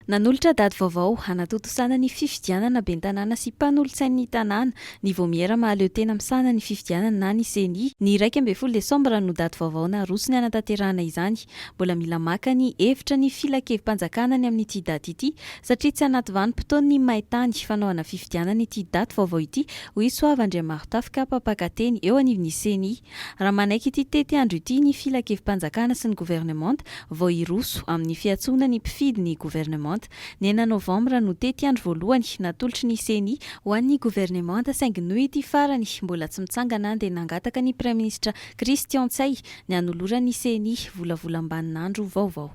Nanolotra dady vaovao hanatotosana ny fifidianana bentanàna sy mpanolotsain'ny tanàna ny vomiera mahaleo tena misana ny fifidianana na ny seni ny 1 Desambra no dady vaovao naroso ny anatanterahana izany. Mbola mila maka ny hevitra ny filakevi-panjakana ny amin'ity daty ity satria tsy anaty vanim-potoana ny maintany fanaovana fifidianana ity daty vaovao ity hoy Soavandriamartafika Papakateny eo anivon'ny seni. Raha manaiky ity tety andro ity ny filakevi-panjakana sy ny gouvernemanta vao iroso amin'ny fiantsoana ny mpifidy ny gouvernemanta. Ny 9 Novambra no tety andro voalohany natolotry ny seni ho an'ny gouvernemanta saingy noho ity farany mbola tsy mitsangana dia nangataka ny Praiministra Christian Tsay ny hanolora ny seni volavolam-baninandro vaovao.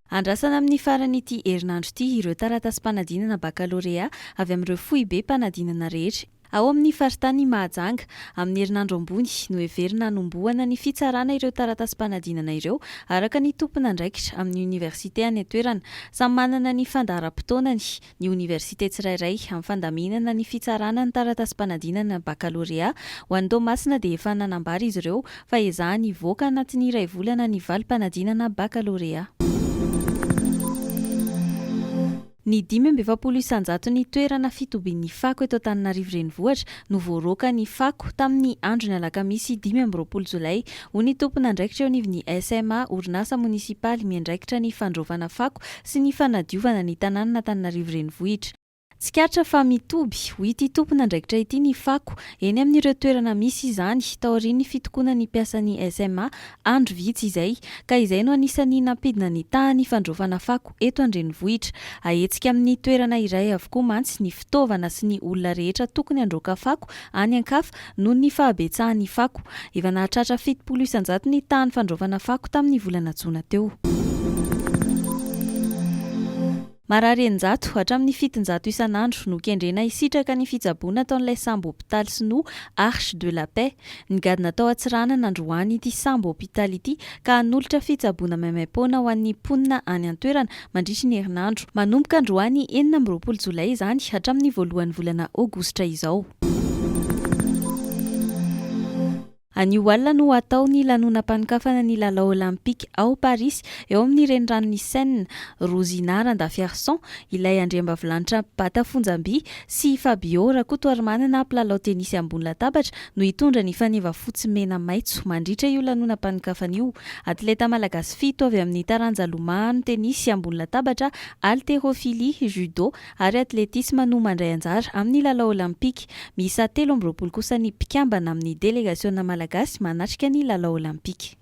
Andrasana amin'ny farany ity herinandro ity ireo taratasy-panadinana bakalorea avy amin'ireo foibe mpanadinana rehetra. Ao amin'ny faritany Mahajanga amin'ny herinandro ambony no heverina hanombohana ny fitsarana ireo taratasy-panadinana ireo araka ny tompona andraikitra amin'ny oniversite any an-toerana. Samy manana ny fandaharam-potoanany ny oniversite tsirairay amin'ny fandaminana ny fitsarana ny taratasy-panadinana bakalorea ho an'ny Toamasina dia efa nanambara izy ireo fa ezahany hivoaka anatin'ny 2 volana ny valim-panadinana bakalorea. Ny 5 isanjato ny toerana fitobian'ny fako eto Antananarivo renivohitra no voaroaka ny fako tamin'ny andro ny alakamisy 20 Jolay ho ny tompona andraikitra eo anivon'ny SMA orinasa munisipaly miandraikitra ny fandrovana fako sy ny fanadiovana ny tanàna Antananarivo renivohitra. Tsikatra fa mitoby ho ity tompona andraikitra ity ny fako eny amin'ireo toerana misy izany taorian'ny fitokoana ny mpiasan'ny SMA andro vitsy izay ka izay no anisany nampidina ny tahany fandrovana fako eto an-drenivohitra. Ahetsika amin'ny toerana iray avokoa mantsy ny fitaovana sy ny olona rehetra tokony androaka fako any an-kafa noho ny fahabetsahan'ny fako. Efa nahatratra 70 isanjato ny tahany fandrovana fako tamin'ny volana Jona teo. Marary 100 hatramin'ny 700 isanandro no kendrena hisitraka ny fitsaboana taon'ilay sambo hôpitaly Sinoa Arche de la Paix. Nigadina tao Atsirana nandroany ity sambo hôpitaly ity ka hanolotra fitsaboana maimaimpoana ho an'ny mponina any an-toerana mandritra ny herinandro. Manomboka androany 19 Jolay izany hatramin'ny voalohan'ny volana Aogositra izao. Anio alina no atao ny lanonam-panokafana ny lalao olimpika ao Paris eo amin'ny reniranon'ny Seine. Rosina Randafiarson, ilay andriambavilanitra Batafonjamby sy Fabio Rakotoarimanana mpilalao tenisy ambony latabatra no hitondra ny faneva fotsy mena maitso mandritra io lanonam-panokafana io. Atleta malagasy 7 avy amin'ny taranja lomano tenisy ambony latabatra, haltérophilie, judo ary atletisma no mandray anjara amin'ny lalao olimpika. Miisa 13 kosa ny mpikambana amin'ny délégation malagasy manatrika ny lalao olimpika.